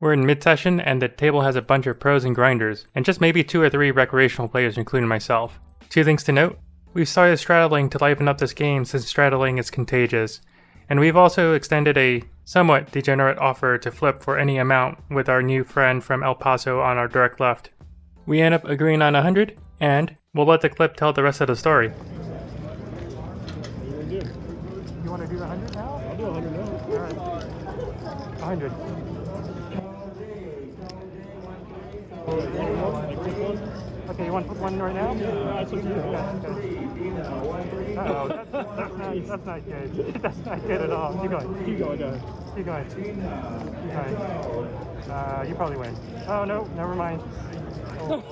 We're in mid-session and the table has a bunch of pros and grinders, and just maybe 2 or 3 recreational players including myself. 2 things to note: we've started straddling to liven up this game since straddling is contagious, and we've also extended a somewhat degenerate offer to flip for any amount with our new friend from El Paso on our direct left. We end up agreeing on 100, and we'll let the clip tell the rest of the story. What do you You want to do the 100 now? I'll do 100 now. Alright. 100. Okay, you want to put one right now? That's what you Oh, that's not good. That's not good at all. Keep going. Keep going, guys. Keep going. Keep going. You probably win. Oh, no, never mind. Oh.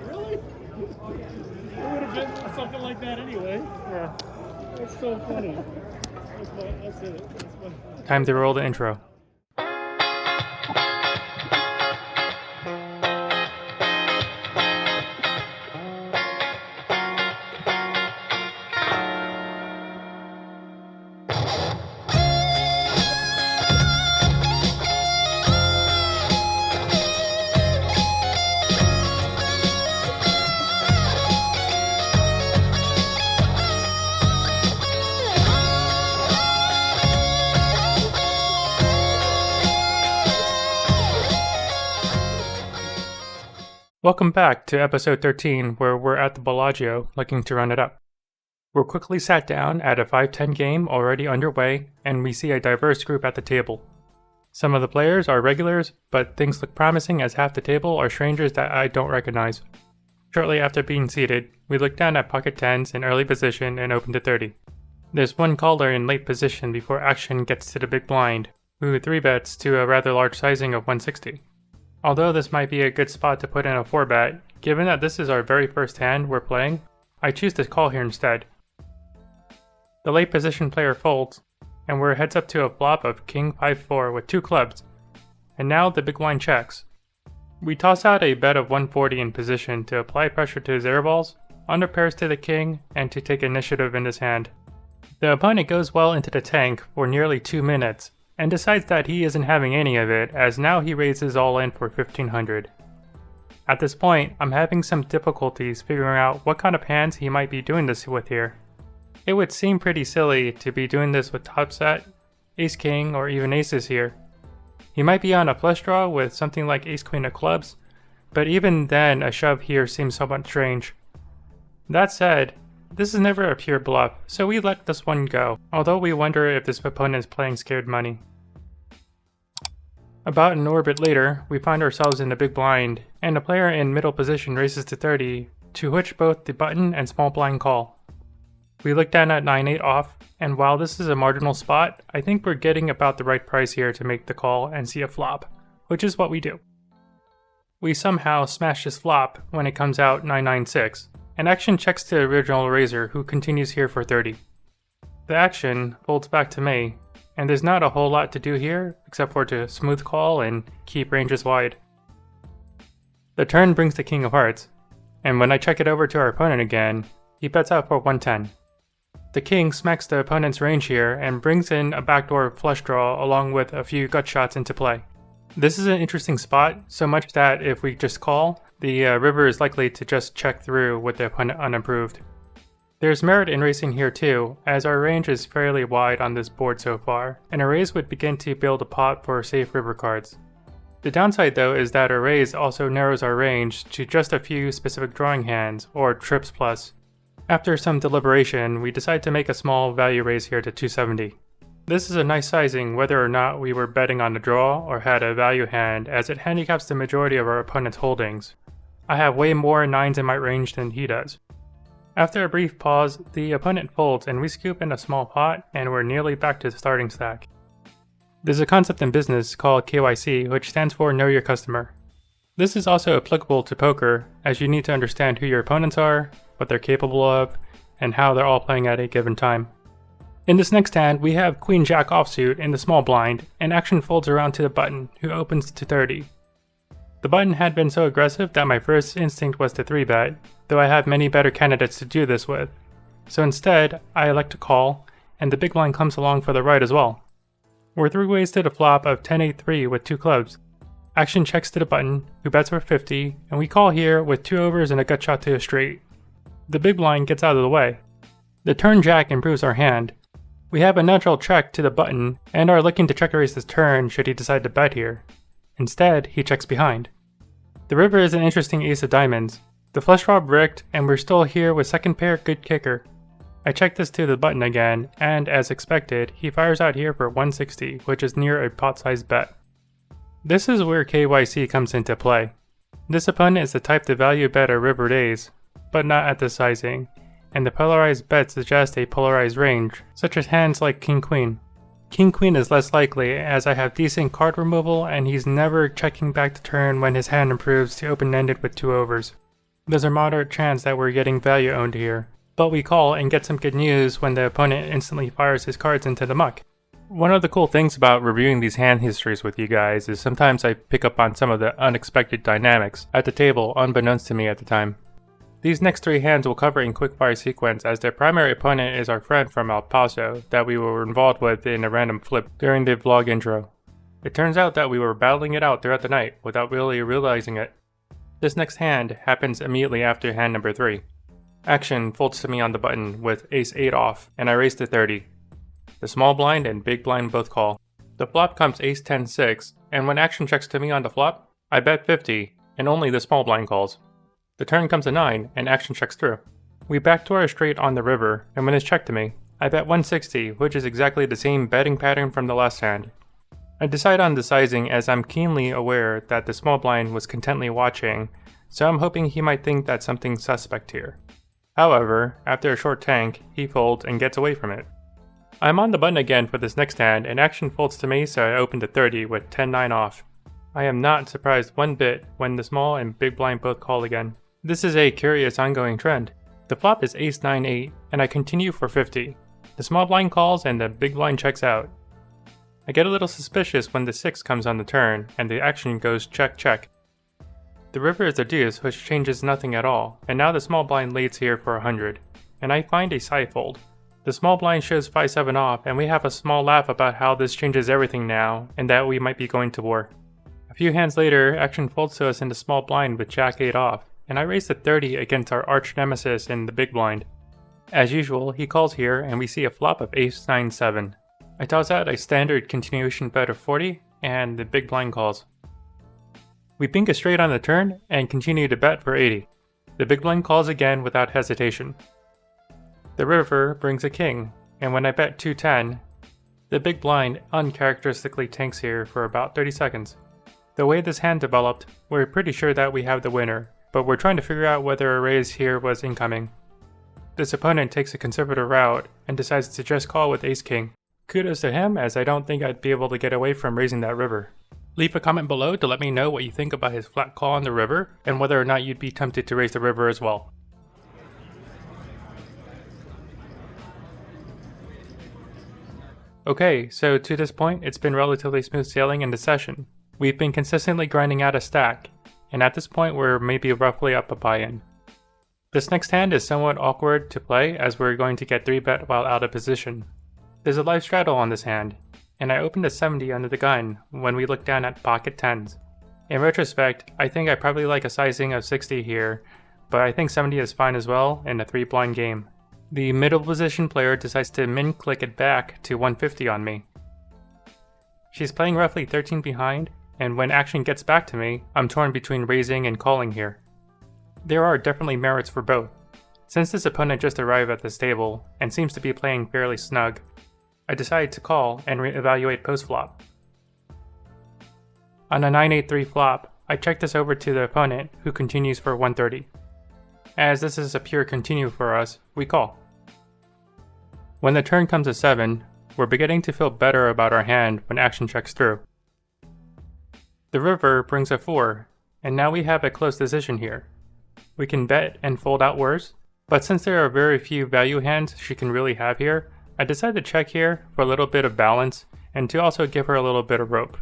Really? It would have been something like that anyway. Yeah. That's so funny. That's it. That's funny. Time to roll the intro. Welcome back to episode 13, where we're at the Bellagio looking to run it up. We're quickly sat down at a 5-10 game already underway, and we see a diverse group at the table. Some of the players are regulars, but things look promising as half the table are strangers that I don't recognize. Shortly after being seated, we look down at pocket 10s in early position and open to 30. There's one caller in late position before action gets to the big blind, who 3-bets to a rather large sizing of 160. Although this might be a good spot to put in a 4-bet, given that this is our very first hand we're playing, I choose to call here instead. The late position player folds, and we're heads up to a flop of King 5-4 with 2 clubs, and now the big blind checks. We toss out a bet of 140 in position to apply pressure to his airballs, under pairs to the king, and to take initiative in his hand. The opponent goes well into the tank for nearly 2 minutes, and decides that he isn't having any of it, as now he raises all in for 1500. At this point, I'm having some difficulties figuring out what kind of hands he might be doing this with here. It would seem pretty silly to be doing this with top set, ace king, or even aces here. He might be on a flush draw with something like ace queen of clubs, but even then a shove here seems somewhat strange. That said, this is never a pure bluff, so we let this one go, although we wonder if this opponent is playing scared money. About an orbit later, we find ourselves in the big blind, and a player in middle position races to 30 to which both the button and small blind call. We look down at 9-8 off, and while this is a marginal spot, I think we're getting about the right price here to make the call and see a flop, which is what we do. We somehow smash this flop when it comes out 9-9-6, and action checks to the original raiser, who continues here for 30. The action folds back to me, and there's not a whole lot to do here except for to smooth call and keep ranges wide. The turn brings the king of hearts, and when I check it over to our opponent again, he bets out for 110. The king smacks the opponent's range here and brings in a backdoor flush draw along with a few gut shots into play. This is an interesting spot, so much that if we just call, the river is likely to just check through with the opponent unimproved. There's merit in racing here too, as our range is fairly wide on this board so far, and a raise would begin to build a pot for safe river cards. The downside though is that a raise also narrows our range to just a few specific drawing hands, or trips plus. After some deliberation, we decide to make a small value raise here to 270. This is a nice sizing whether or not we were betting on a draw or had a value hand, as it handicaps the majority of our opponent's holdings. I have way more 9s in my range than he does. After a brief pause, the opponent folds and we scoop in a small pot, and we're nearly back to the starting stack. There's a concept in business called KYC, which stands for Know Your Customer. This is also applicable to poker, as you need to understand who your opponents are, what they're capable of, and how they're all playing at a given time. In this next hand, we have Queen Jack offsuit in the small blind, and action folds around to the button, who opens to 30. The button had been so aggressive that my first instinct was to 3-bet, though I have many better candidates to do this with. So instead, I elect to call, and the big blind comes along for the ride as well. We're 3 ways to the flop of 10-8-3 with 2 clubs. Action checks to the button, who bets for 50, and we call here with 2 overs and a gut shot to a straight. The big blind gets out of the way. The turn jack improves our hand. We have a natural check to the button and are looking to check raise his turn should he decide to bet here. Instead, he checks behind. The river is an interesting ace of diamonds. The flush draw bricked, and we're still here with second pair good kicker. I check this to the button again, and as expected, he fires out here for 160, which is near a pot-sized bet. This is where KYC comes into play. This opponent is the type to value bet a river days, but not at this sizing, and the polarized bet suggests a polarized range, such as hands like King-Queen. King-Queen is less likely, as I have decent card removal and he's never checking back to turn when his hand improves to open-ended with 2 overs. There's a moderate chance that we're getting value owned here, but we call and get some good news when the opponent instantly fires his cards into the muck. One of the cool things about reviewing these hand histories with you guys is sometimes I pick up on some of the unexpected dynamics at the table unbeknownst to me at the time. These next 3 hands we'll cover in quickfire sequence as their primary opponent is our friend from Paso that we were involved with in a random flip during the vlog intro. It turns out that we were battling it out throughout the night without really realizing it. This next hand happens immediately after hand number 3. Action folds to me on the button with ace-8 off, and I raise to 30. The small blind and big blind both call. The flop comes ace-10-6, and when action checks to me on the flop, I bet 50, and only the small blind calls. The turn comes a 9, and action checks through. We backdoor a straight on the river, and when it's checked to me, I bet 160, which is exactly the same betting pattern from the last hand. I decide on the sizing as I'm keenly aware that the small blind was contently watching, so I'm hoping he might think that's something suspect here. However, after a short tank, he folds and gets away from it. I'm on the button again for this next hand, and action folds to me, so I open to 30 with 10-9 off. I am not surprised one bit when the small and big blind both call again. This is a curious ongoing trend. The flop is ace-9-8, and I continue for 50. The small blind calls and the big blind checks out. I get a little suspicious when the 6 comes on the turn, and the action goes check-check. The river is a deuce, which changes nothing at all, and now the small blind leads here for 100, and I find a side fold. The small blind shows 5-7 off, and we have a small laugh about how this changes everything now, and that we might be going to war. A few hands later, action folds to us in the small blind with jack-8 off, and I raise to 30 against our arch nemesis in the big blind. As usual, he calls here, and we see a flop of ace-9-7. I toss out a standard continuation bet of 40, and the big blind calls. We bink a straight on the turn, and continue to bet for 80. The big blind calls again without hesitation. The river brings a king, and when I bet 210, the big blind uncharacteristically tanks here for about 30 seconds. The way this hand developed, we're pretty sure that we have the winner, but we're trying to figure out whether a raise here was incoming. This opponent takes a conservative route and decides to just call with ace-king. Kudos to him, as I don't think I'd be able to get away from raising that river. Leave a comment below to let me know what you think about his flat call on the river, and whether or not you'd be tempted to raise the river as well. Okay, so to this point, it's been relatively smooth sailing in the session. We've been consistently grinding out a stack, and at this point we're maybe roughly up a buy-in. This next hand is somewhat awkward to play as we're going to get 3-bet while out of position. There's a live straddle on this hand, and I opened a 70 under the gun when we look down at pocket 10s. In retrospect, I think I probably like a sizing of 60 here, but I think 70 is fine as well in a 3-blind game. The middle position player decides to min-click it back to 150 on me. She's playing roughly 13 behind, and when action gets back to me, I'm torn between raising and calling here. There are definitely merits for both. Since this opponent just arrived at this table, and seems to be playing fairly snug, I decided to call and re-evaluate post-flop. On a 9-8-3 flop, I check this over to the opponent, who continues for 130. As this is a pure continue for us, we call. When the turn comes to 7, we're beginning to feel better about our hand when action checks through. The river brings a 4, and now we have a close decision here. We can bet and fold out worse, but since there are very few value hands she can really have here, I decided to check here for a little bit of balance and to also give her a little bit of rope.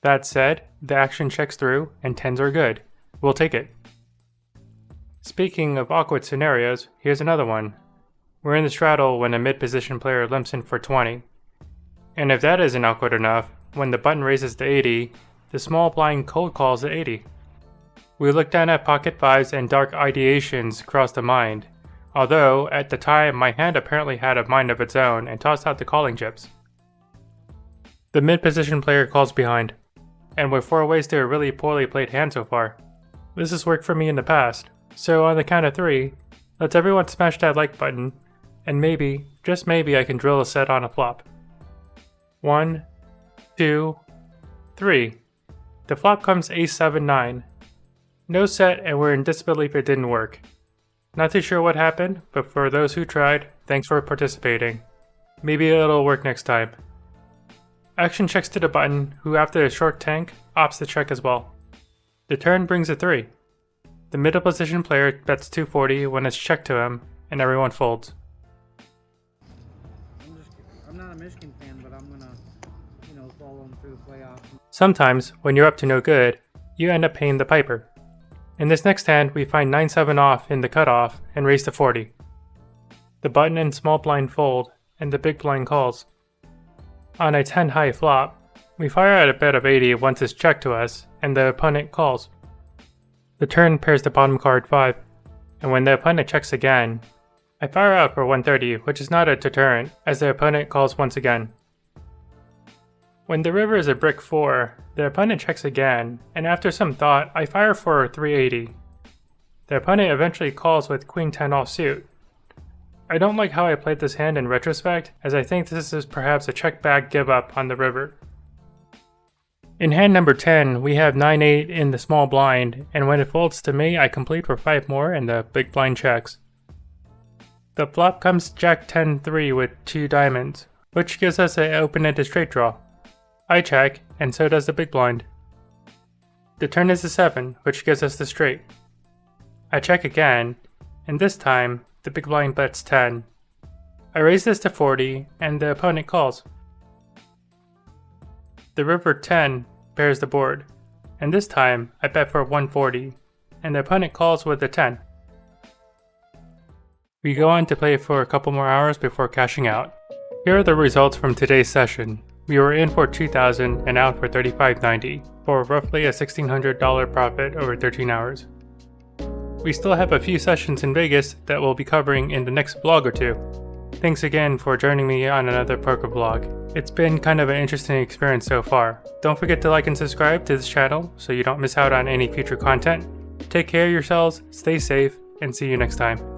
That said, the action checks through and 10s are good. We'll take it. Speaking of awkward scenarios, here's another one. We're in the straddle when a mid-position player limps in for 20. And if that isn't awkward enough, when the button raises to 80, the small blind cold calls at 80. We look down at pocket fives and dark ideations cross the mind, although at the time my hand apparently had a mind of its own and tossed out the calling chips. The mid-position player calls behind, and we're 4 ways to a really poorly played hand so far. This has worked for me in the past, so on the count of 3, let's everyone smash that like button, and maybe, just maybe I can drill a set on a flop. 1, 2, 3. The flop comes ace-7-9. No set, and we're in disbelief it didn't work. Not too sure what happened, but for those who tried, thanks for participating. Maybe it'll work next time. Action checks to the button, who after a short tank, opts to check as well. The turn brings a 3. The middle position player bets 240 when it's checked to him, and everyone folds. I'm not a Michigan fan, but I'm gonna, follow them through the playoffs. Sometimes, when you're up to no good, you end up paying the piper. In this next hand, we find 9-7 off in the cutoff and raise to 40. The button and small blind fold, and the big blind calls. On a 10 high flop, we fire at a bet of 80 once it's checked to us, and the opponent calls. The turn pairs the bottom card 5, and when the opponent checks again, I fire out for 130, which is not a deterrent, as the opponent calls once again. When the river is a brick 4, the opponent checks again, and after some thought, I fire for 380. The opponent eventually calls with queen 10 offsuit. I don't like how I played this hand in retrospect, as I think this is perhaps a check back give up on the river. In hand number 10, we have 9-8 in the small blind, and when it folds to me, I complete for 5 more and the big blind checks. The flop comes jack 10-3 with 2 diamonds, which gives us an open-ended straight draw. I check, and so does the big blind. The turn is a 7, which gives us the straight. I check again, and this time, the big blind bets 10. I raise this to 40, and the opponent calls. The river 10 pairs the board, and this time, I bet for 140, and the opponent calls with a 10. We go on to play for a couple more hours before cashing out. Here are the results from today's session. We were in for $2,000 and out for $35.90, for roughly a $1,600 profit over 13 hours. We still have a few sessions in Vegas that we'll be covering in the next vlog or 2. Thanks again for joining me on another poker vlog. It's been kind of an interesting experience so far. Don't forget to like and subscribe to this channel so you don't miss out on any future content. Take care of yourselves, stay safe, and see you next time.